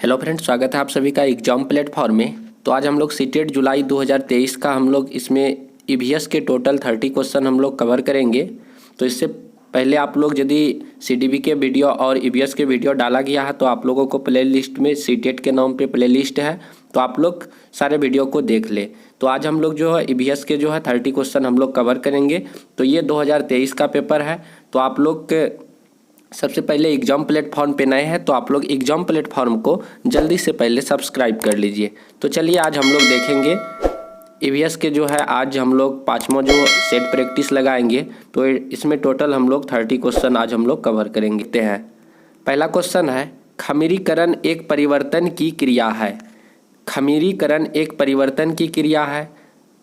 Hello friends, स्वागत है आप सभी का एग्जाम प्लेटफॉर्म में। तो आज हम लोग सीटेट जुलाई 2023 का हम लोग इसमें ईवीएस के टोटल 30 क्वेश्चन हम लोग कवर करेंगे। तो इससे पहले आप लोग यदि सीडीबी के वीडियो और ईवीएस के वीडियो डाला गया है तो आप लोगों को प्ले लिस्ट में सीटेट के नाम पे प्ले लिस्ट है, तो आप लोग सारे वीडियो को देख ले। तो आज हम लोग जो है ईवीएस के जो है 30 क्वेश्चन हम लोग कवर करेंगे। तो ये 2023 का पेपर है। तो आप लोग के सबसे पहले एग्जाम प्लेटफॉर्म पे नए हैं तो आप लोग एग्जाम प्लेटफॉर्म को जल्दी से पहले सब्सक्राइब कर लीजिए। तो चलिए आज हम लोग देखेंगे ईवीएस के जो है आज हम लोग पाँचवा जो सेट प्रैक्टिस लगाएंगे। तो इसमें टोटल हम लोग 30 क्वेश्चन आज हम लोग कवर करेंगे हैं। पहला क्वेश्चन है, खमीरीकरण एक परिवर्तन की क्रिया है। खमीरीकरण एक परिवर्तन की क्रिया है।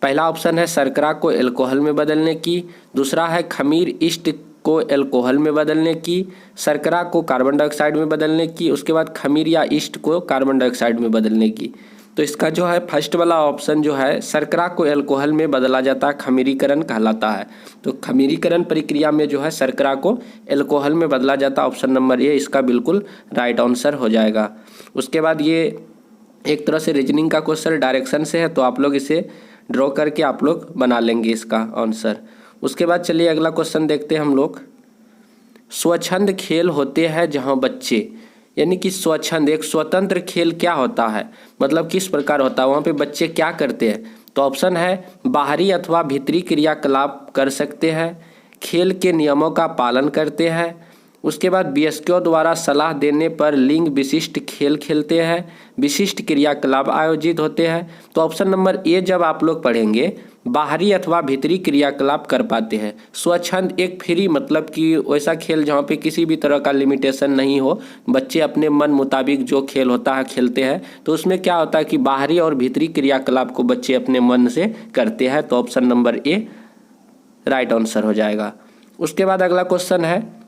पहला ऑप्शन है शर्करा को एल्कोहल में बदलने की, दूसरा है खमीर ईस्ट को एल्कोहल में बदलने की, शर्करा को कार्बन डाइऑक्साइड में बदलने की, उसके बाद खमीर या ईस्ट को कार्बन डाइऑक्साइड में बदलने की। तो इसका जो है फर्स्ट वाला ऑप्शन जो है शर्करा को एल्कोहल में बदला जाता है, खमीरीकरण कहलाता है। तो खमीरीकरण प्रक्रिया में जो है शर्करा को एल्कोहल में बदला जाता है। ऑप्शन नंबर ए इसका बिल्कुल राइट आंसर हो जाएगा। उसके बाद ये एक तरह से रीजनिंग का क्वेश्चन डायरेक्शन से है, तो आप लोग इसे ड्रॉ करके आप लोग बना लेंगे इसका आंसर। उसके बाद चलिए अगला क्वेश्चन देखते हैं हम लोग। स्वच्छंद खेल होते हैं जहां बच्चे, यानी कि स्वच्छंद एक स्वतंत्र खेल क्या होता है, मतलब किस प्रकार होता है, वहाँ पे बच्चे क्या करते हैं। तो ऑप्शन है बाहरी अथवा भीतरी क्रियाकलाप कर सकते हैं, खेल के नियमों का पालन करते हैं, उसके बाद वयस्कों द्वारा सलाह देने पर लिंग विशिष्ट खेल खेलते हैं, विशिष्ट क्रियाकलाप आयोजित होते हैं। तो ऑप्शन नंबर ए जब आप लोग पढ़ेंगे बाहरी अथवा भीतरी क्रियाकलाप कर पाते हैं। स्वच्छंद एक फ्री मतलब कि वैसा खेल जहाँ पे किसी भी तरह का लिमिटेशन नहीं हो, बच्चे अपने मन मुताबिक जो खेल होता है खेलते हैं। तो उसमें क्या होता है कि बाहरी और भीतरी क्रियाकलाप को बच्चे अपने मन से करते हैं। तो option number A right answer हो जाएगा। उसके बाद अगला क्वेश्चन है,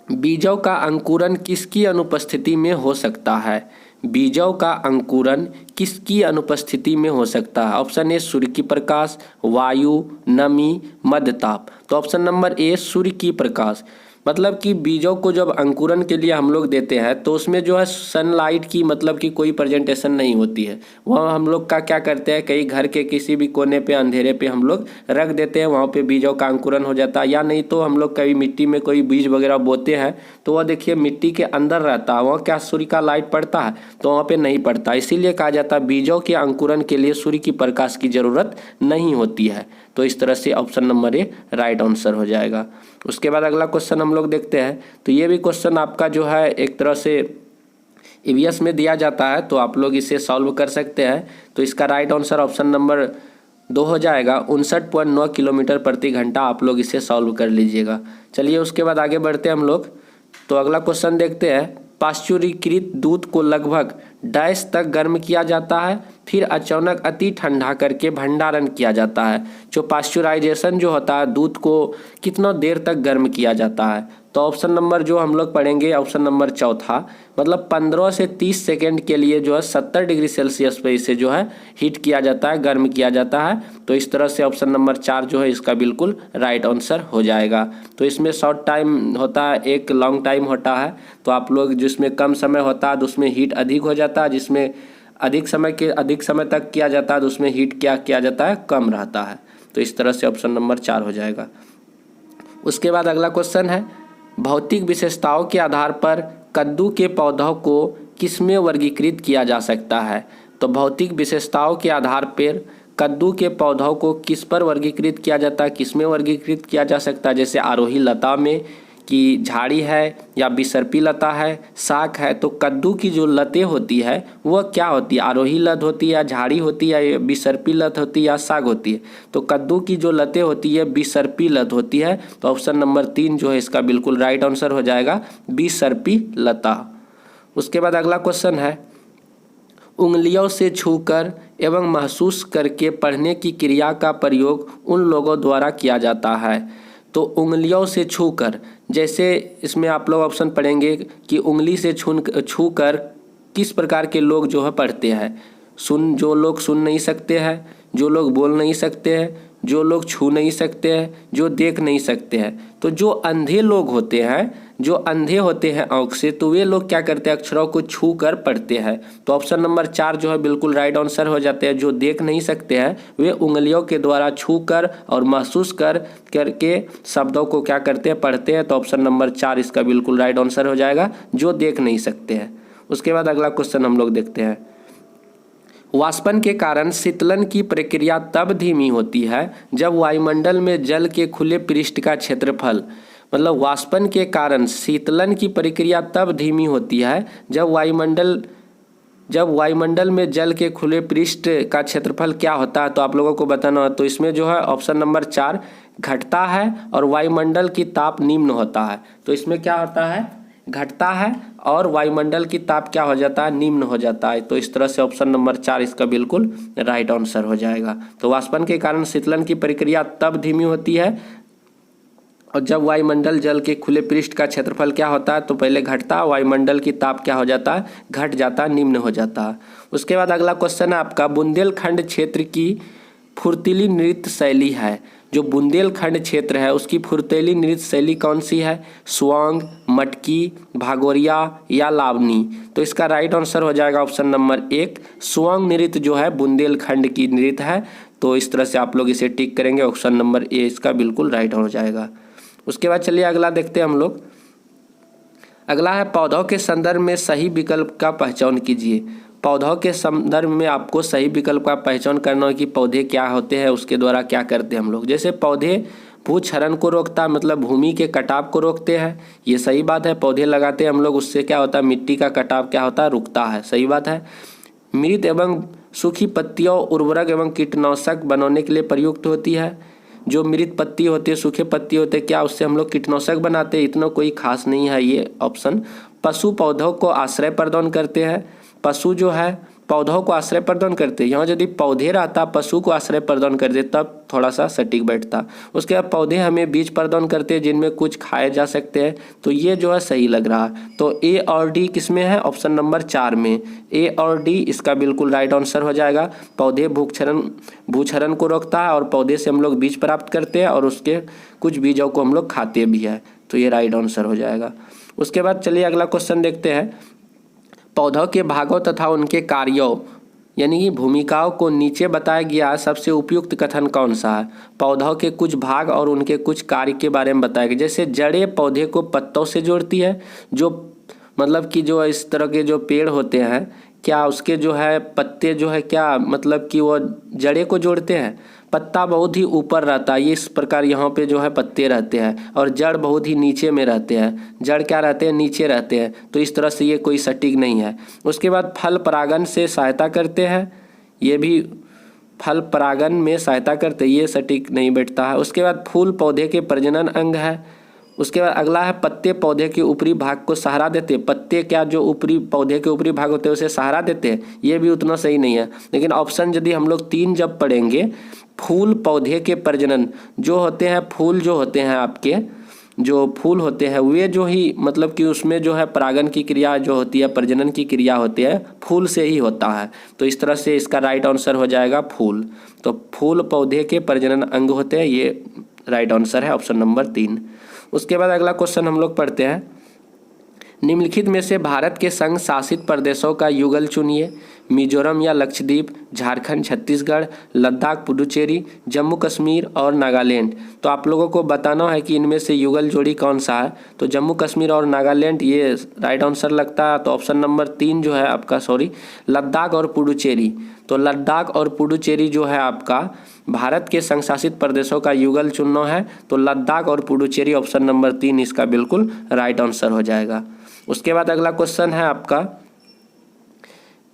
बीजों का अंकुरन किसकी अनुपस्थिति में हो सकता है। बीजों का अंकुरन किसकी अनुपस्थिति में हो सकता है। ऑप्शन ए सूर्य की प्रकाश, वायु, नमी, मध्य ताप। तो ऑप्शन नंबर ए सूर्य की प्रकाश, मतलब कि बीजों को जब अंकुरन के लिए हम लोग देते हैं तो उसमें जो है सनलाइट की मतलब कि कोई प्रेजेंटेशन नहीं होती है। वह हम लोग का क्या करते हैं, कहीं घर के किसी भी कोने पे अंधेरे पे हम लोग रख देते हैं, वहाँ पे बीजों का अंकुरन हो जाता है। या नहीं तो हम लोग कभी मिट्टी में कोई बीज वगैरह बोते हैं तो वह देखिए मिट्टी के अंदर रहता है, वहाँ क्या सूर्य का लाइट पड़ता है, तो वहाँ पे नहीं पड़ता। इसीलिए कहा जाता है बीजों के अंकुरन के लिए सूर्य की प्रकाश की जरूरत नहीं होती है। तो इस तरह से option number A right answer हो जाएगा। उसके बाद अगला क्वेश्चन हम लोग देखते हैं। तो ये भी क्वेश्चन आपका जो है एक तरह से ईवीएस में दिया जाता है, तो आप लोग इसे सॉल्व कर सकते हैं। तो इसका राइट आंसर ऑप्शन नंबर 2 हो जाएगा। 59.9 किलोमीटर प्रति घंटा आप लोग इसे सॉल्व कर लीजिएगा। चलिए उसके बाद आगे बढ़ते हैं हम लोग। तो अगला क्वेश्चन देखते हैं, पाश्चुरीकृत दूध को लगभग डैश तक गर्म किया जाता है, फिर अचानक अति ठंडा करके भंडारण किया जाता है। जो पाश्चुराइजेशन जो होता है, दूध को कितना देर तक गर्म किया जाता है। तो ऑप्शन नंबर जो हम लोग पढ़ेंगे ऑप्शन नंबर चौथा, मतलब 15 से 30 सेकेंड के लिए जो है 70 डिग्री सेल्सियस पे इसे जो है हीट किया जाता है, गर्म किया जाता है। तो इस तरह से ऑप्शन नंबर 4 जो है इसका बिल्कुल राइट आंसर हो जाएगा। तो इसमें शॉर्ट टाइम होता है, एक लॉन्ग टाइम होता है। तो आप लोग जिसमें कम समय होता है तो उसमें हीट अधिक हो जाता है, जिसमें अधिक समय तक किया जाता है तो उसमें हीट क्या किया जाता है, कम रहता है। तो इस तरह से ऑप्शन नंबर 4 हो जाएगा। उसके बाद अगला क्वेश्चन है, भौतिक विशेषताओं के आधार पर कद्दू के पौधों को किसमें वर्गीकृत किया जा सकता है। तो भौतिक विशेषताओं के आधार पर कद्दू के पौधों को किस पर वर्गीकृत किया जाता है, किसमें वर्गीकृत किया जा सकता है। जैसे आरोही लता में, कि झाड़ी है या बिसर्पी लता है, शाख है। तो कद्दू की जो लतें होती है वह क्या होती है, आरोही लत होती है या झाड़ी होती है या बिसर्पी लत होती है या शाख होती है। तो कद्दू की जो लतें होती है बिसर्पी लत होती है। तो ऑप्शन नंबर 3 जो है इसका बिल्कुल राइट आंसर हो जाएगा, बिसर्पी लता। उसके बाद अगला क्वेश्चन है, उंगलियों से छूकर एवं महसूस करके पढ़ने की क्रिया का प्रयोग उन लोगों द्वारा किया जाता है। तो उंगलियों से छूकर, जैसे इसमें आप लोग ऑप्शन पढ़ेंगे कि उंगली से छूकर किस प्रकार के लोग जो है पढ़ते हैं। जो लोग सुन नहीं सकते हैं, जो लोग बोल नहीं सकते हैं, जो लोग छू नहीं सकते हैं, जो देख नहीं सकते हैं। तो जो अंधे लोग होते हैं, जो अंधे होते हैं आँख से, तो वे लोग क्या करते हैं, अक्षरों को छू कर पढ़ते हैं। तो ऑप्शन नंबर 4 जो है बिल्कुल राइट आंसर हो जाते हैं। जो देख नहीं सकते हैं वे उंगलियों के द्वारा छू कर और महसूस करके शब्दों को क्या करते हैं, पढ़ते हैं। तो ऑप्शन नंबर 4 इसका बिल्कुल राइट आंसर हो जाएगा, जो देख नहीं सकते हैं। उसके बाद अगला क्वेश्चन हम लोग देखते हैं। वाष्पन के कारण शीतलन की प्रक्रिया तब धीमी होती है जब वायुमंडल में जल के खुले पृष्ठ का क्षेत्रफल, मतलब वाष्पन के कारण शीतलन की प्रक्रिया तब धीमी होती है जब वायुमंडल में जल के खुले पृष्ठ का क्षेत्रफल क्या होता है। तो आप लोगों को बताना है। तो इसमें जो है ऑप्शन नंबर 4 घटता है और वायुमंडल की ताप निम्न होता है। तो इसमें क्या होता है, घटता है और वायुमंडल की ताप क्या हो जाता है, निम्न हो जाता है। तो इस तरह से ऑप्शन नंबर 4 इसका बिल्कुल राइट आंसर हो जाएगा। तो वाष्पन के कारण शीतलन की प्रक्रिया तब धीमी होती है और जब वायुमंडल जल के खुले पृष्ठ का क्षेत्रफल क्या होता है, तो पहले घटता है, वायुमंडल की ताप क्या हो जाता है, घट जाता है, निम्न हो जाता है। उसके बाद अगला क्वेश्चन है आपका, बुंदेलखंड क्षेत्र की फुर्तीली नृत्य शैली है। जो बुंदेलखंड क्षेत्र है उसकी फुर्तीली नृत्य शैली कौन सी है, स्वांग, मटकी, भागोरिया या लावनी। तो इसका राइट आंसर हो जाएगा ऑप्शन नंबर 1 स्वांग नृत्य जो है बुंदेलखंड की नृत्य है। तो इस तरह से आप लोग इसे टिक करेंगे, ऑप्शन नंबर ए इसका बिल्कुल राइट हो जाएगा। उसके बाद चलिए अगला देखते हैं हम लोग। अगला है पौधों के संदर्भ में सही विकल्प का पहचान कीजिए। पौधों के संदर्भ में आपको सही विकल्प का पहचान करना है कि पौधे क्या होते हैं, उसके द्वारा क्या करते हैं हम लोग। जैसे पौधे भूक्षरण को रोकता है, मतलब भूमि के कटाव को रोकते हैं, ये सही बात है। पौधे लगाते हैं हम लोग, उससे क्या होता है, मिट्टी का कटाव क्या होता है, रुकता है, सही बात है। मृत एवं सूखी पत्तियों उर्वरक एवं कीटनाशक बनाने के लिए प्रयुक्त होती है। जो मृत पत्ती होती है, सूखे पत्ती होते हैं, क्या उससे हम लोग कीटनाशक बनाते हैं, इतना कोई खास नहीं है ये ऑप्शन। पशु पौधों को आश्रय प्रदान करते हैं। पशु जो है पौधों को आश्रय प्रदान करते हैं। यहाँ यदि पौधे रहता पशु को आश्रय प्रदान करते तब थोड़ा सा सटीक बैठता। उसके बाद पौधे हमें बीज प्रदान करते हैं जिनमें कुछ खाए जा सकते हैं। तो ये जो है सही लग रहा है। तो ए और डी किस में है, ऑप्शन नंबर 4 में। ए और डी इसका बिल्कुल राइट आंसर हो जाएगा। पौधे भूक्षरण को रोकता है और पौधे से हम लोग बीज प्राप्त करते हैं और उसके कुछ बीजों को हम लोग खाते भी है। तो ये राइट आंसर हो जाएगा। उसके बाद चलिए अगला क्वेश्चन देखते हैं। पौधों के भागों तथा उनके कार्यों यानी कि भूमिकाओं को नीचे बताया गया सबसे उपयुक्त कथन कौन सा है। पौधों के कुछ भाग और उनके कुछ कार्य के बारे में बताया गया। जैसे जड़ें पौधे को पत्तों से जोड़ती है, जो मतलब कि जो इस तरह के जो पेड़ होते हैं, क्या उसके जो है पत्ते जो है क्या मतलब कि वो जड़ें को जोड़ते हैं। पत्ता बहुत ही ऊपर रहता है, ये इस प्रकार यहाँ पे जो है पत्ते रहते हैं, और जड़ बहुत ही नीचे में रहते हैं। जड़ क्या रहते हैं, नीचे रहते हैं। तो इस तरह से ये कोई सटीक नहीं है। उसके बाद फल परागण से सहायता करते हैं, ये भी फल परागण में सहायता करते, ये सटीक नहीं बैठता है। उसके बाद फूल पौधे के प्रजनन अंग है। उसके बाद अगला है पत्ते पौधे के ऊपरी भाग को सहारा देते। पत्ते क्या जो ऊपरी पौधे के ऊपरी भाग होते हैं उसे सहारा देते हैं, ये भी उतना सही नहीं है। लेकिन ऑप्शन यदि हम लोग 3 जब पढ़ेंगे, फूल पौधे के प्रजनन जो होते हैं, फूल जो होते हैं आपके जो फूल होते हैं वे जो ही मतलब कि उसमें जो है परागण की क्रिया जो होती है, प्रजनन की क्रिया होती है फूल से ही होता है। तो इस तरह से इसका राइट आंसर हो जाएगा फूल। तो फूल पौधे के प्रजनन अंग होते हैं, ये राइट आंसर है ऑप्शन नंबर 3। उसके बाद अगला क्वेश्चन हम लोग पढ़ते हैं। निम्नलिखित में से भारत के संघ शासित प्रदेशों का युगल चुनिए। मिजोरम या लक्षद्वीप, झारखंड, छत्तीसगढ़, लद्दाख, पुडुचेरी, जम्मू कश्मीर और नागालैंड। तो आप लोगों को बताना है कि इनमें से युगल जोड़ी कौन सा है। तो जम्मू कश्मीर और नागालैंड ये राइट आंसर लगता है। तो ऑप्शन नंबर 3 जो है आपका लद्दाख और पुडुचेरी। तो लद्दाख और पुडुचेरी जो है आपका भारत के संघ शासित प्रदेशों का युगल चुनना है। तो लद्दाख और पुडुचेरी ऑप्शन नंबर 3 इसका बिल्कुल राइट आंसर हो जाएगा। उसके बाद अगला क्वेश्चन है आपका,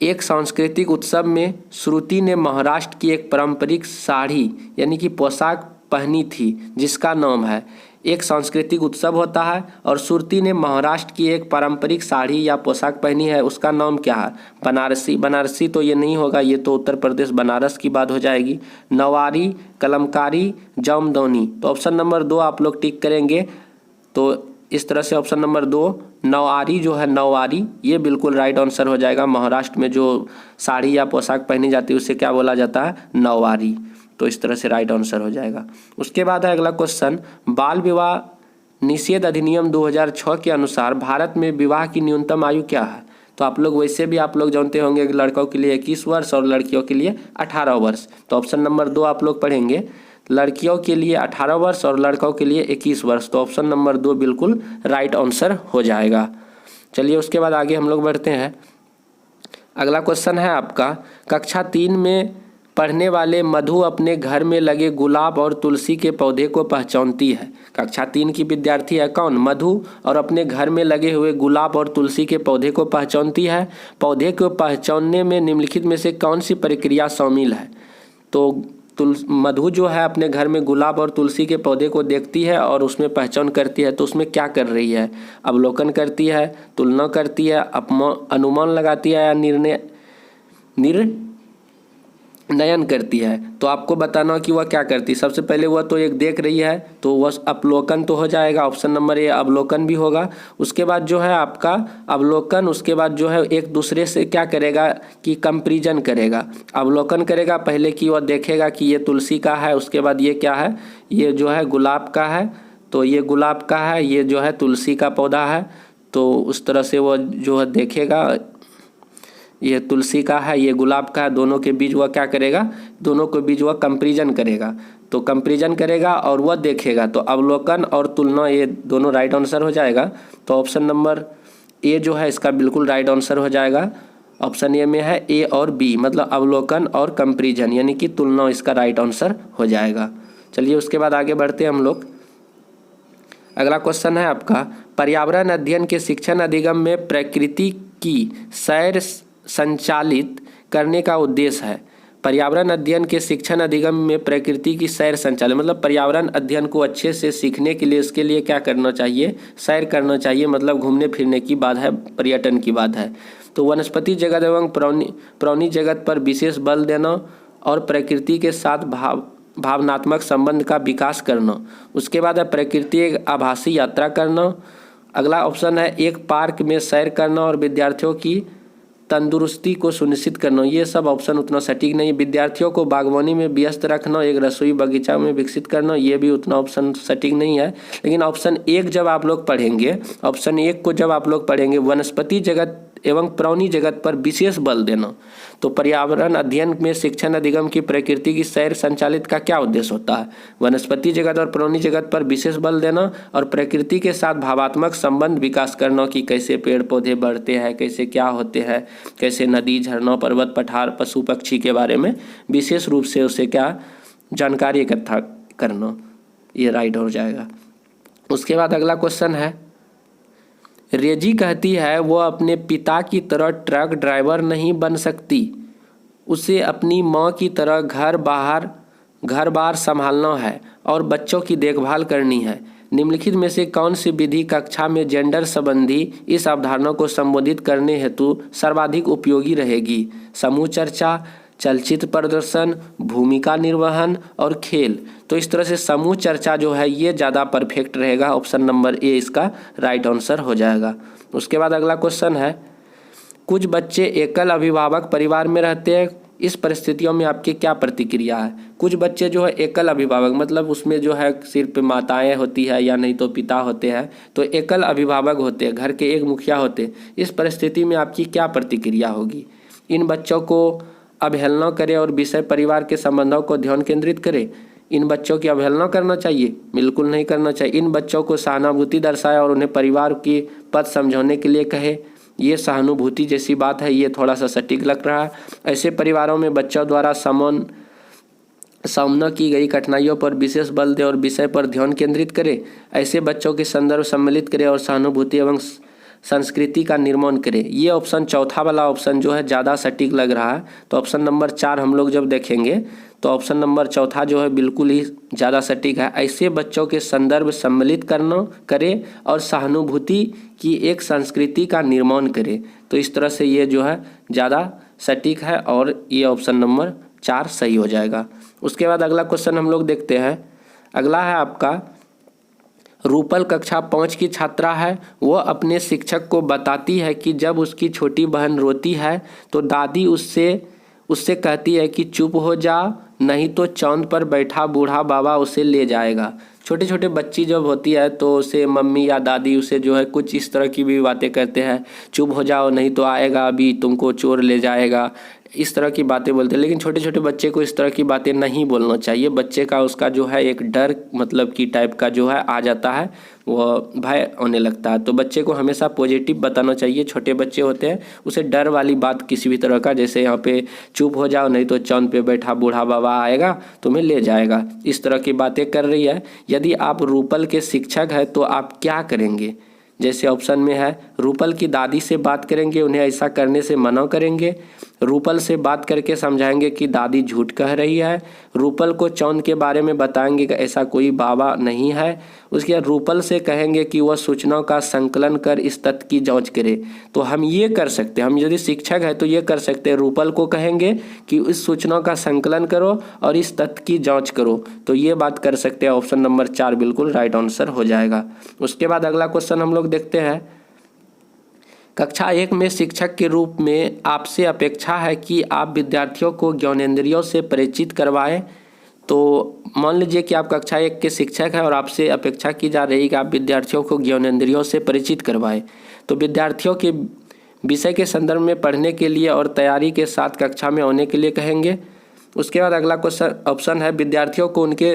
एक सांस्कृतिक उत्सव में श्रुति ने महाराष्ट्र की एक पारंपरिक साड़ी यानी कि पोशाक पहनी थी जिसका नाम है। एक सांस्कृतिक उत्सव होता है और श्रुति ने महाराष्ट्र की एक पारंपरिक साड़ी या पोशाक पहनी है, उसका नाम क्या है। बनारसी, बनारसी तो ये नहीं होगा, ये तो उत्तर प्रदेश बनारस की बात हो जाएगी। नवारी, कलमकारी, जामदौनी। तो ऑप्शन नंबर 2 आप लोग टिक करेंगे। तो इस तरह से ऑप्शन नंबर 2 नवारी जो है, नवारी ये बिल्कुल राइट आंसर हो जाएगा। महाराष्ट्र में जो साड़ी या पोशाक पहनी जाती है उसे क्या बोला जाता है, नवारी। तो इस तरह से राइट आंसर हो जाएगा। उसके बाद है अगला क्वेश्चन, बाल विवाह निषेध अधिनियम 2006 के अनुसार भारत में विवाह की न्यूनतम आयु क्या है? तो आप लोग वैसे भी आप लोग जानते होंगे कि लड़कों के लिए 21 वर्ष और लड़कियों के लिए 18 वर्ष। तो ऑप्शन नंबर 2 आप लोग पढ़ेंगे, लड़कियों के लिए 18 वर्ष और लड़कों के लिए 21 वर्ष। तो ऑप्शन नंबर 2 बिल्कुल राइट आंसर हो जाएगा। चलिए उसके बाद आगे हम लोग बढ़ते हैं। अगला क्वेश्चन है आपका, कक्षा 3 में पढ़ने वाले मधु अपने घर में लगे गुलाब और तुलसी के पौधे को पहचानती है। कक्षा 3 की विद्यार्थी है कौन? मधु, और अपने घर में लगे हुए गुलाब और तुलसी के पौधे को पहचानती है। पौधे को पहचानने में निम्नलिखित में से कौन सी प्रक्रिया शामिल है? तो मधु जो है अपने घर में गुलाब और तुलसी के पौधे को देखती है और उसमें पहचान करती है, तो उसमें क्या कर रही है? अवलोकन करती है, तुलना करती है, अनुमान लगाती है या निर्णयन करती है? तो आपको बताना कि वह क्या करती है। सबसे पहले वह तो एक देख रही है, तो वह अवलोकन तो हो जाएगा, ऑप्शन नंबर ए अवलोकन भी होगा। उसके बाद जो है आपका अवलोकन, उसके बाद जो है एक दूसरे से क्या करेगा कि कंपैरिजन करेगा। अवलोकन करेगा पहले कि वह देखेगा कि ये तुलसी का है, उसके बाद ये क्या है, ये जो है गुलाब का है, तो ये गुलाब का है, ये जो है तुलसी का पौधा है। तो उस तरह से वह जो है देखेगा, ये तुलसी का है, ये गुलाब का है, दोनों के बीच वह क्या करेगा, दोनों के बीच वह कंपैरिजन करेगा। तो कंपैरिजन करेगा और वह देखेगा, तो अवलोकन और तुलना ये दोनों राइट आंसर हो जाएगा। तो ऑप्शन नंबर ए जो है इसका बिल्कुल राइट आंसर हो जाएगा। ऑप्शन ए में है ए और बी, मतलब अवलोकन और कंपैरिजन यानी कि तुलना, इसका राइट आंसर हो जाएगा। चलिए उसके बाद आगे बढ़ते हैं हम लोग। अगला क्वेश्चन है आपका, पर्यावरण अध्ययन के शिक्षण अधिगम में प्रकृति की सैर संचालित करने का उद्देश्य है। पर्यावरण अध्ययन के शिक्षण अधिगम में प्रकृति की सैर संचालित, मतलब पर्यावरण अध्ययन को अच्छे से सीखने के लिए इसके लिए क्या करना चाहिए, सैर करना चाहिए, मतलब घूमने फिरने की बात है, पर्यटन की बात है। तो वनस्पति जगत एवं प्राणी जगत पर विशेष बल देना और प्रकृति के साथ भावनात्मक संबंध का विकास करना। उसके बाद है प्रकृति एक आभासी यात्रा करना। अगला ऑप्शन है एक पार्क में सैर करना और विद्यार्थियों की तंदुरुस्ती को सुनिश्चित करना। ये सब ऑप्शन उतना सटीक नहीं। विद्यार्थियों को बागवानी में व्यस्त रखना, एक रसोई बगीचा में विकसित करना, ये भी उतना ऑप्शन सटीक नहीं है। लेकिन ऑप्शन एक जब आप लोग पढ़ेंगे, ऑप्शन एक को जब आप लोग पढ़ेंगे, वनस्पति जगत एवं प्राणी जगत पर विशेष बल देना, तो पर्यावरण अध्ययन में शिक्षण अधिगम की प्रकृति की सैर संचालित का क्या उद्देश्य होता है? वनस्पति जगत और प्राणी जगत पर विशेष बल देना और प्रकृति के साथ भावात्मक संबंध विकास करना कि कैसे पेड़ पौधे बढ़ते हैं, कैसे क्या होते हैं, कैसे नदी झरना पर्वत पठार पशु पक्षी के बारे में विशेष रूप से उसे क्या जानकारी इकट्ठा करना, ये राइट हो जाएगा। उसके बाद अगला क्वेश्चन है, रेजी कहती है वो अपने पिता की तरह ट्रक ड्राइवर नहीं बन सकती, उसे अपनी माँ की तरह घर बार संभालना है और बच्चों की देखभाल करनी है। निम्नलिखित में से कौन सी विधि कक्षा में जेंडर संबंधी इस अवधारणा को संबोधित करने हेतु सर्वाधिक उपयोगी रहेगी? समूह चर्चा, चलचित्र प्रदर्शन, भूमिका निर्वहन और खेल। तो इस तरह से समूह चर्चा जो है ये ज़्यादा परफेक्ट रहेगा, ऑप्शन नंबर ए इसका राइट आंसर हो जाएगा। उसके बाद अगला क्वेश्चन है, कुछ बच्चे एकल अभिभावक परिवार में रहते हैं, इस परिस्थितियों में आपकी क्या प्रतिक्रिया है? कुछ बच्चे जो है एकल अभिभावक, मतलब उसमें जो है सिर्फ माताएं होती है या नहीं तो पिता होते हैं, तो एकल अभिभावक होते हैं, घर के एक मुखिया होते हैं। इस परिस्थिति में आपकी क्या प्रतिक्रिया होगी? इन बच्चों को अवहेलना करें और विषय परिवार के संबंधों को ध्यान केंद्रित करें? इन बच्चों की अवहेलना करना चाहिए? बिल्कुल नहीं करना चाहिए। इन बच्चों को सहानुभूति दर्शाए और उन्हें परिवार की पद समझाने के लिए कहे, ये सहानुभूति जैसी बात है, ये थोड़ा सा सटीक लग रहा है। ऐसे परिवारों में बच्चों द्वारा सामना की गई कठिनाइयों पर विशेष बल दे और विषय पर ध्यान केंद्रित करें। ऐसे बच्चों के संदर्भ सम्मिलित करें और सहानुभूति एवं संस्कृति का निर्माण करें। ये ऑप्शन चौथा वाला ऑप्शन जो है ज़्यादा सटीक लग रहा है। तो ऑप्शन नंबर 4 हम लोग जब देखेंगे तो ऑप्शन नंबर चौथा जो है बिल्कुल ही ज़्यादा सटीक है। ऐसे बच्चों के संदर्भ सम्मिलित करें और सहानुभूति की एक संस्कृति का निर्माण करें। तो इस तरह से ये जो है ज़्यादा सटीक है और ये ऑप्शन नंबर 4 सही हो जाएगा। उसके बाद अगला क्वेश्चन हम लोग देखते हैं। अगला है आपका, रूपल कक्षा 5 की छात्रा है। वो अपने शिक्षक को बताती है कि जब उसकी छोटी बहन रोती है तो दादी उससे कहती है कि चुप हो जा, नहीं तो चांद पर बैठा बूढ़ा बाबा उसे ले जाएगा। छोटे छोटे बच्ची जब होती है तो उसे मम्मी या दादी उसे जो है कुछ इस तरह की भी बातें करते हैं, चुप हो जाओ नहीं तो आएगा अभी तुमको चोर ले जाएगा, इस तरह की बातें बोलते हैं। लेकिन छोटे छोटे बच्चे को इस तरह की बातें नहीं बोलना चाहिए। बच्चे का उसका जो है एक डर मतलब की टाइप का जो है आ जाता है, वो भय होने लगता है। तो बच्चे को हमेशा पॉजिटिव बताना चाहिए। छोटे बच्चे होते हैं उसे डर वाली बात किसी भी तरह का, जैसे यहाँ पे चुप हो जाओ नहीं तो चांद पे बैठा बूढ़ा बाबा आएगा तुम्हें ले जाएगा, इस तरह की बातें कर रही है। यदि आप रूपल के शिक्षक हैं तो आप क्या करेंगे? जैसे ऑप्शन में है, रूपल की दादी से बात करेंगे, उन्हें ऐसा करने से मना करेंगे, रूपल से बात करके समझाएंगे कि दादी झूठ कह रही है, रूपल को चांद के बारे में बताएंगे कि ऐसा कोई बाबा नहीं है, उसके बाद रूपल से कहेंगे कि वह सूचनाओं का संकलन कर इस तथ्य की जांच करे। तो हम ये कर सकते हैं, हम यदि शिक्षक है तो ये कर सकते हैं, रूपल को कहेंगे कि इस सूचनाओं का संकलन करो और इस तथ्य की जाँच करो, तो ये बात कर सकते हैं। ऑप्शन नंबर 4 बिल्कुल राइट आंसर हो जाएगा। उसके बाद अगला क्वेश्चन हम लोग देखते हैं, कक्षा 1 में शिक्षक के रूप में आपसे अपेक्षा है कि आप विद्यार्थियों को ज्ञानेंद्रियों से परिचित करवाएं। तो मान लीजिए कि आप कक्षा 1 के शिक्षक हैं और आपसे अपेक्षा की जा रही है कि आप विद्यार्थियों को ज्ञानेंद्रियों से परिचित करवाएं। तो विद्यार्थियों के विषय के संदर्भ में पढ़ने के लिए और तैयारी के साथ कक्षा में आने के लिए कहेंगे। उसके बाद अगला क्वेश्चन ऑप्शन है, विद्यार्थियों को उनके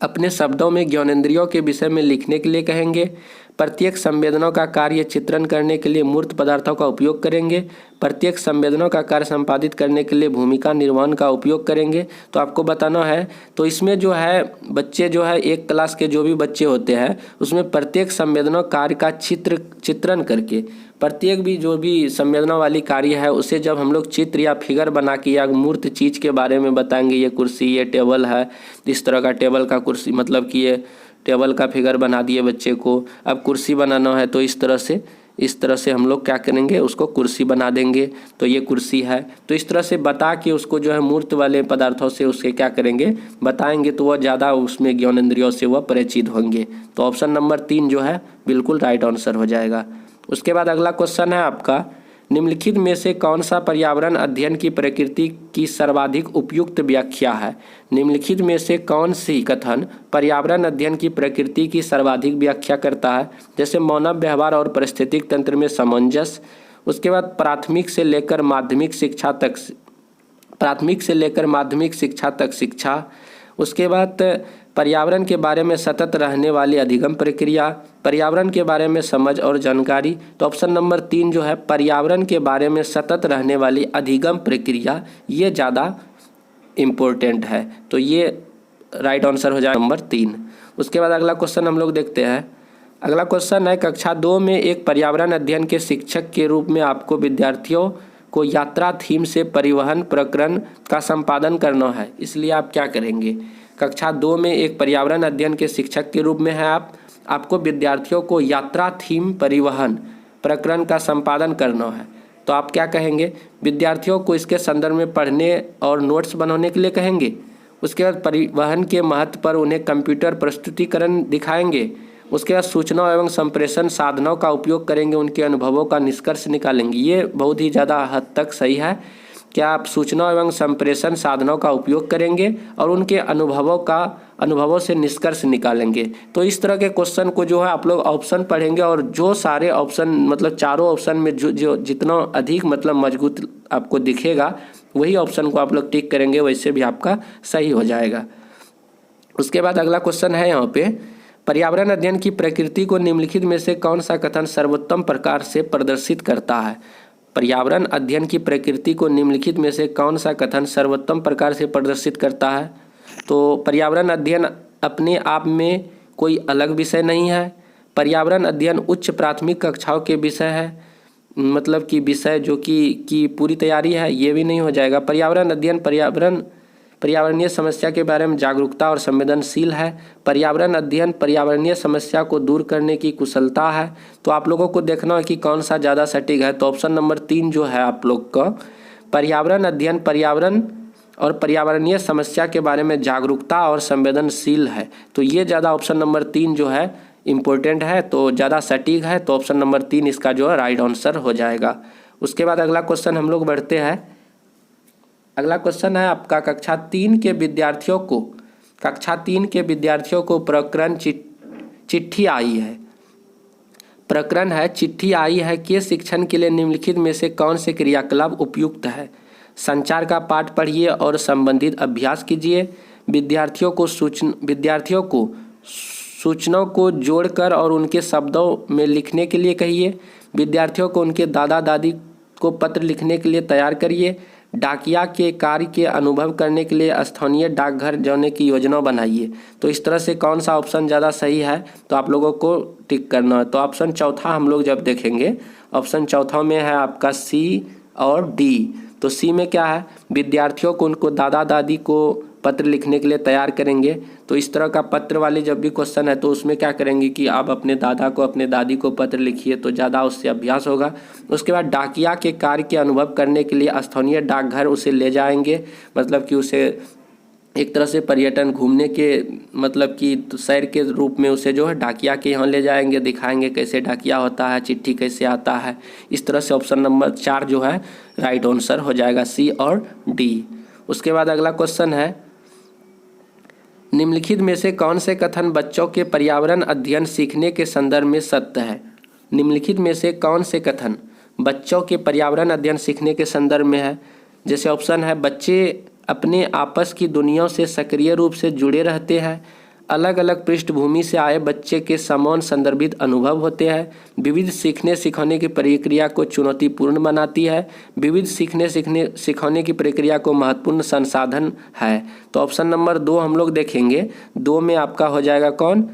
अपने शब्दों में ज्ञानेंद्रियों के विषय में लिखने के लिए कहेंगे। प्रत्येक संवेदनाओं का कार्य चित्रण करने के लिए मूर्त पदार्थों का उपयोग करेंगे। प्रत्येक संवेदनाओं का कार्य संपादित करने के लिए भूमिका निर्माण का उपयोग करेंगे। तो आपको बताना है, तो इसमें जो है बच्चे जो है एक क्लास के जो भी बच्चे होते हैं उसमें प्रत्येक संवेदना कार्य का चित्रण करके, प्रत्येक भी जो भी संवेदना वाली कार्य है उसे जब हम लोग चित्र या फिगर बना के या मूर्त चीज़ के बारे में बताएंगे, ये कुर्सी, ये टेबल है, इस तरह का टेबल का कुर्सी मतलब कि ये टेबल का फिगर बना दिए बच्चे को, अब कुर्सी बनाना है तो इस तरह से हम लोग क्या करेंगे, उसको कुर्सी बना देंगे, तो ये कुर्सी है। तो इस तरह से बता के उसको जो है मूर्त वाले पदार्थों से उसके क्या करेंगे, बताएंगे, तो वह ज़्यादा उसमें ज्ञानेंद्रियों से वह परिचित होंगे। तो ऑप्शन नंबर 3 जो है बिल्कुल राइट आंसर हो जाएगा। उसके बाद अगला क्वेश्चन है आपका, निम्नलिखित में से कौन सा पर्यावरण अध्ययन की प्रकृति की सर्वाधिक उपयुक्त व्याख्या है? निम्नलिखित में से कौन सी कथन पर्यावरण अध्ययन की प्रकृति की सर्वाधिक व्याख्या करता है? जैसे मानव व्यवहार और पारिस्थितिक तंत्र में सामंजस्य। उसके बाद प्राथमिक से लेकर माध्यमिक शिक्षा तक शिक्षा। उसके बाद पर्यावरण के बारे में सतत रहने वाली अधिगम प्रक्रिया, पर्यावरण के बारे में समझ और जानकारी। तो ऑप्शन नंबर 3 जो है पर्यावरण के बारे में सतत रहने वाली अधिगम प्रक्रिया, ये ज़्यादा इम्पोर्टेंट है, तो ये राइट आंसर हो जाएगा नंबर 3। उसके बाद अगला क्वेश्चन हम लोग देखते हैं। अगला क्वेश्चन है, कक्षा 2 में एक पर्यावरण अध्ययन के शिक्षक के रूप में आपको विद्यार्थियों को यात्रा थीम से परिवहन प्रकरण का संपादन करना है, इसलिए आप क्या करेंगे? कक्षा 2 में एक पर्यावरण अध्ययन के शिक्षक के रूप में है आपको विद्यार्थियों को यात्रा थीम परिवहन प्रकरण का संपादन करना है, तो आप क्या कहेंगे? विद्यार्थियों को इसके संदर्भ में पढ़ने और नोट्स बनाने के लिए कहेंगे। उसके बाद परिवहन के महत्व पर उन्हें कंप्यूटर प्रस्तुतिकरण दिखाएंगे। उसके बाद सूचना एवं संप्रेषण साधनों का उपयोग करेंगे, उनके अनुभवों का निष्कर्ष निकालेंगे। ये बहुत ही ज़्यादा हद तक सही है। क्या आप सूचना एवं संप्रेषण साधनों का उपयोग करेंगे और उनके अनुभवों से निष्कर्ष निकालेंगे। तो इस तरह के क्वेश्चन को जो है आप लोग ऑप्शन पढ़ेंगे और जो सारे ऑप्शन मतलब चारों ऑप्शन में जो जितना अधिक मतलब मजबूत आपको दिखेगा वही ऑप्शन को आप लोग टिक करेंगे, वैसे भी आपका सही हो जाएगा। उसके बाद अगला क्वेश्चन है यहाँ पे, पर्यावरण अध्ययन की प्रकृति को निम्नलिखित में से कौन सा कथन सर्वोत्तम प्रकार से प्रदर्शित करता है? पर्यावरण अध्ययन की प्रकृति को निम्नलिखित में से कौन सा कथन सर्वोत्तम प्रकार से प्रदर्शित करता है? तो पर्यावरण अध्ययन अपने आप में कोई अलग विषय नहीं है। पर्यावरण अध्ययन उच्च प्राथमिक कक्षाओं के विषय है, मतलब कि विषय जो कि पूरी तैयारी है, ये भी नहीं हो जाएगा। पर्यावरण अध्ययन पर्यावरणीय समस्या के बारे में जागरूकता और संवेदनशील है। पर्यावरण अध्ययन पर्यावरणीय समस्या को दूर करने की कुशलता है। तो आप लोगों को देखना है कि कौन सा ज़्यादा सटीक है। तो ऑप्शन नंबर 3 जो है आप लोग का, पर्यावरण अध्ययन पर्यावरण और पर्यावरणीय समस्या के बारे में जागरूकता और संवेदनशील है, तो ये ज़्यादा ऑप्शन नंबर 3 जो है इम्पोर्टेंट है, तो ज़्यादा सटीक है। तो ऑप्शन नंबर 3 इसका जो है राइट आंसर हो जाएगा। उसके बाद अगला क्वेश्चन हम लोग बढ़ते हैं। अगला क्वेश्चन है आपका कक्षा 3 के विद्यार्थियों को प्रकरण चिट्ठी आई है। प्रकरण है चिट्ठी आई है के शिक्षण के लिए निम्नलिखित में से कौन से क्रियाकलाप उपयुक्त है। संचार का पाठ पढ़िए और संबंधित अभ्यास कीजिए। विद्यार्थियों को सूचनाओं को जोड़कर और उनके शब्दों में लिखने के लिए कहिए। विद्यार्थियों को उनके दादा दादी को पत्र लिखने के लिए तैयार करिए। डाकिया के कार्य के अनुभव करने के लिए स्थानीय डाकघर जाने की योजना बनाइए। तो इस तरह से कौन सा ऑप्शन ज़्यादा सही है तो आप लोगों को टिक करना है। तो ऑप्शन चौथा हम लोग जब देखेंगे, ऑप्शन चौथा में है आपका सी और डी। तो सी में क्या है, विद्यार्थियों को उनको दादा दादी को पत्र लिखने के लिए तैयार करेंगे। तो इस तरह का पत्र वाली जब भी क्वेश्चन है तो उसमें क्या करेंगे कि आप अपने दादा को अपने दादी को पत्र लिखिए, तो ज़्यादा उससे अभ्यास होगा। उसके बाद डाकिया के कार्य के अनुभव करने के लिए स्थानीय डाकघर उसे ले जाएंगे, मतलब कि उसे एक तरह से पर्यटन घूमने के मतलब कि सैर के रूप में उसे जो है डाकिया के यहाँ ले जाएंगे, दिखाएंगे कैसे डाकिया होता है, चिट्ठी कैसे आता है। इस तरह से ऑप्शन नंबर 4 जो है राइट आंसर हो जाएगा, सी और डी। उसके बाद अगला क्वेश्चन है, निम्नलिखित में से कौन से कथन बच्चों के पर्यावरण अध्ययन सीखने के संदर्भ में सत्य है। निम्नलिखित में से कौन से कथन बच्चों के पर्यावरण अध्ययन सीखने के संदर्भ में है। जैसे ऑप्शन है, बच्चे अपने आपस की दुनिया से सक्रिय रूप से जुड़े रहते हैं। अलग अलग पृष्ठभूमि से आए बच्चे के समान संदर्भित अनुभव होते हैं। विविध सीखने सिखाने की प्रक्रिया को चुनौतीपूर्ण बनाती है। विविध सीखने सिखाने की प्रक्रिया को महत्वपूर्ण संसाधन है। तो ऑप्शन नंबर 2 हम लोग देखेंगे। 2 में आपका हो जाएगा कौन,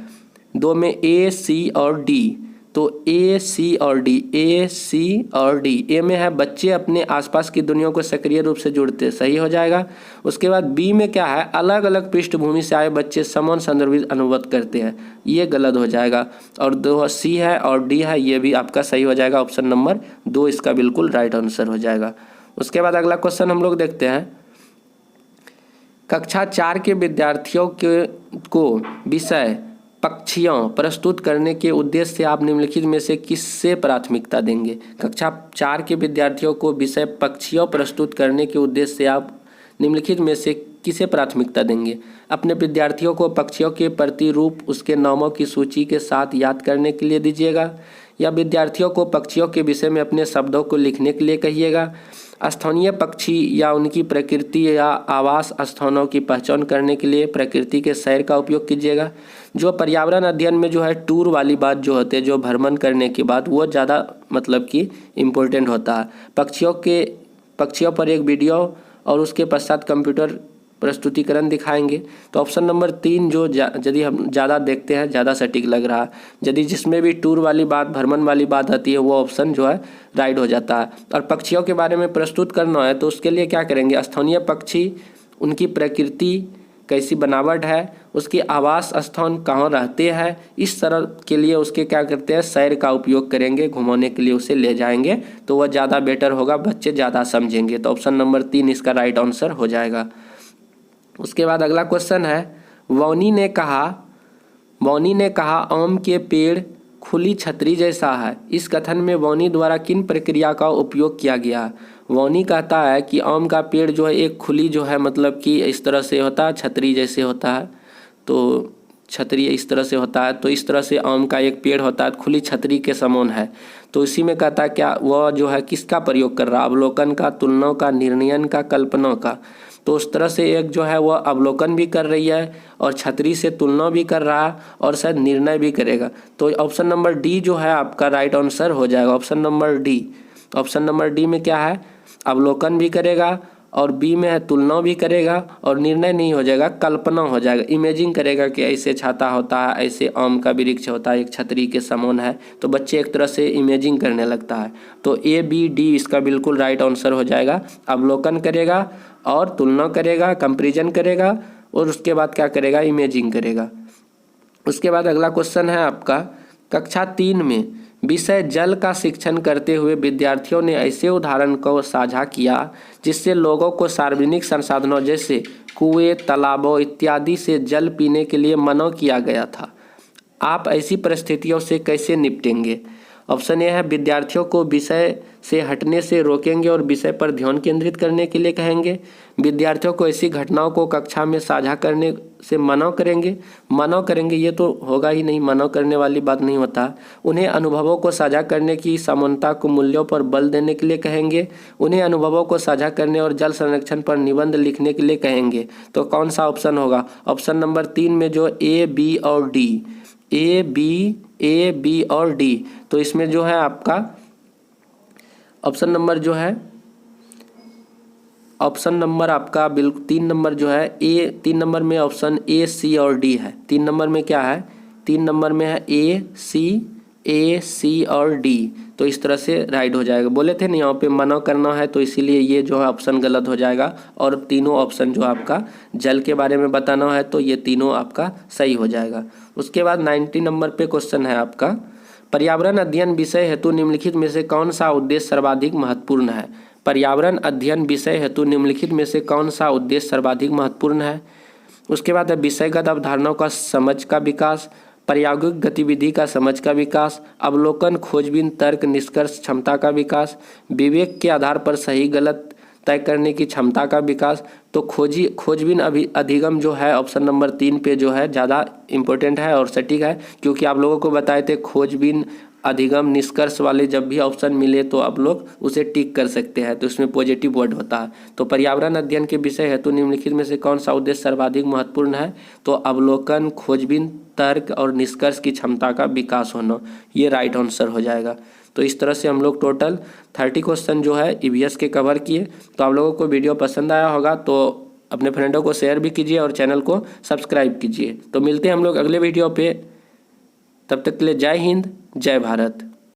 2 में ए, सी और डी। तो ए, सी और डी, ए, सी और डी। ए में है बच्चे अपने आसपास की दुनिया को सक्रिय रूप से जुड़ते, सही हो जाएगा। उसके बाद बी में क्या है, अलग अलग पृष्ठभूमि से आए बच्चे समान संदर्भित अनुभव करते हैं, ये गलत हो जाएगा। और 2 सी है और डी है, ये भी आपका सही हो जाएगा। ऑप्शन नंबर 2 इसका बिल्कुल राइट आंसर हो जाएगा। उसके बाद अगला क्वेश्चन हम लोग देखते हैं, कक्षा 4 के विद्यार्थियों को विषय पक्षियों प्रस्तुत करने के उद्देश्य से आप निम्नलिखित में से किससे प्राथमिकता देंगे। कक्षा 4 के विद्यार्थियों को विषय पक्षियों प्रस्तुत करने के उद्देश्य से आप निम्नलिखित में से किसे प्राथमिकता देंगे। अपने विद्यार्थियों को पक्षियों के प्रतिरूप उसके नामों की सूची के साथ याद करने के लिए दीजिएगा, या विद्यार्थियों को पक्षियों के विषय में अपने शब्दों को लिखने के लिए कहिएगा। स्थानीय पक्षी या उनकी प्रकृति या आवास स्थानों की पहचान करने के लिए प्रकृति के सैर का उपयोग कीजिएगा। जो पर्यावरण अध्ययन में जो है टूर वाली बात जो होती है, जो भ्रमण करने की बात, वो ज़्यादा मतलब कि इम्पोर्टेंट होता है। पक्षियों पर एक वीडियो और उसके पश्चात कंप्यूटर प्रस्तुतिकरण दिखाएंगे। तो ऑप्शन नंबर 3 जो यदि हम ज़्यादा देखते हैं, ज़्यादा सटीक लग रहा है, यदि जिसमें भी टूर वाली बात, भ्रमण वाली बात आती है, वो ऑप्शन जो है राइट हो जाता है। और पक्षियों के बारे में प्रस्तुत करना है तो उसके लिए क्या करेंगे, स्थानीय पक्षी, उनकी प्रकृति कैसी बनावट है, उसके आवास स्थान कहाँ रहते हैं, इस तरह के लिए उसके क्या करते हैं, सैर का उपयोग करेंगे, घुमाने के लिए उसे ले जाएंगे, तो वह ज़्यादा बेटर होगा, बच्चे ज़्यादा समझेंगे। तो ऑप्शन नंबर 3 इसका राइट आंसर हो जाएगा। उसके बाद अगला क्वेश्चन है, वॉनी ने कहा आम के पेड़ खुली छतरी जैसा है। इस कथन में वॉनी द्वारा किन प्रक्रिया का उपयोग किया गया। वॉनी कहता है कि आम का पेड़ जो है एक खुली जो है मतलब कि इस तरह से होता है, छतरी जैसे होता है, तो छतरी इस तरह से होता है, तो इस तरह से आम का एक पेड़ होता है, खुली छतरी के समान है। तो इसी में कहता है क्या वह जो है किसका प्रयोग कर रहा है, अवलोकन का, तुलना का, निर्णयन का, कल्पना का। तो उस तरह से एक जो है वह अवलोकन भी कर रही है और छतरी से तुलना भी कर रहा है और शायद निर्णय भी करेगा। तो ऑप्शन नंबर डी जो है आपका राइट आंसर हो जाएगा, option number D. Option number D में क्या है, अवलोकन भी करेगा, और बी में है तुलना भी करेगा, और निर्णय नहीं हो जाएगा, कल्पना हो जाएगा, इमेजिंग करेगा कि ऐसे छाता होता है, ऐसे आम का वृक्ष होता है, एक छतरी के समान है। तो बच्चे एक तरह से इमेजिंग करने लगता है। तो ए, बी, डी इसका बिल्कुल राइट आंसर हो जाएगा। अवलोकन करेगा और तुलना करेगा, कंपैरिजन करेगा, और उसके बाद क्या करेगा, इमेजिंग करेगा। उसके बाद अगला क्वेश्चन है आपका, कक्षा 3 में विषय जल का शिक्षण करते हुए विद्यार्थियों ने ऐसे उदाहरण को साझा किया जिससे लोगों को सार्वजनिक संसाधनों जैसे कुएं, तालाबों इत्यादि से जल पीने के लिए मना किया गया था। आप ऐसी परिस्थितियों से कैसे निपटेंगे। ऑप्शन ए है विद्यार्थियों को विषय से हटने से रोकेंगे और विषय पर ध्यान केंद्रित करने के लिए कहेंगे। विद्यार्थियों को ऐसी घटनाओं को कक्षा में साझा करने से मना करेंगे ये तो होगा ही नहीं, मना करने वाली बात नहीं होता। उन्हें अनुभवों को साझा करने की समानता को मूल्यों पर बल देने के लिए कहेंगे। उन्हें अनुभवों को साझा करने और जल संरक्षण पर निबंध लिखने के लिए कहेंगे। तो कौन सा ऑप्शन होगा? ऑप्शन नंबर 3 में जो ए, बी और डी, ए, बी और डी। तो इसमें जो है आपका ऑप्शन नंबर जो है, ऑप्शन नंबर आपका बिल्कुल 3 नंबर जो है ए, 3 नंबर में ऑप्शन ए, सी और डी है। 3 नंबर में क्या है? 3 नंबर में है ए, सी और डी। तो इस तरह से राइट हो जाएगा। बोले थे ना यहाँ पे मना करना है, तो इसीलिए ये जो है ऑप्शन गलत हो जाएगा और तीनों ऑप्शन जो आपका जल के बारे में बताना है तो ये तीनों आपका सही हो जाएगा। उसके बाद 90 नंबर पे क्वेश्चन है आपका, पर्यावरण अध्ययन विषय हेतु निम्नलिखित में से कौन सा उद्देश्य सर्वाधिक महत्वपूर्ण है? पर्यावरण अध्ययन विषय हेतु निम्नलिखित में से कौन सा उद्देश्य सर्वाधिक महत्वपूर्ण है? उसके बाद है विषयगत अवधारणाओं का समझ का विकास, प्रायोगिक गतिविधि का समझ का विकास, अवलोकन, खोजबीन, तर्क, निष्कर्ष क्षमता का विकास, विवेक के आधार पर सही गलत तय करने की क्षमता का विकास। तो खोजबीन अधिगम जो है ऑप्शन नंबर 3 पे जो है ज़्यादा इम्पोर्टेंट है और सटीक है, क्योंकि आप लोगों को बताए थे खोजबीन अधिगम निष्कर्ष वाले जब भी ऑप्शन मिले तो आप लोग उसे टिक कर सकते हैं, तो इसमें पॉजिटिव वर्ड होता है। तो पर्यावरण अध्ययन के विषय हेतु निम्नलिखित में से कौन सा उद्देश्य सर्वाधिक महत्वपूर्ण है? तो अवलोकन, खोजबीन, तर्क और निष्कर्ष की क्षमता का विकास होना, ये राइट आंसर हो जाएगा। तो इस तरह से हम लोग टोटल 30 क्वेश्चन जो है ईवीएस के कवर किए। तो आप लोगों को वीडियो पसंद आया होगा तो अपने फ्रेंडों को शेयर भी कीजिए और चैनल को सब्सक्राइब कीजिए। तो मिलते हैं हम लोग अगले वीडियो पे, तब तक के लिए जय हिंद, जय भारत।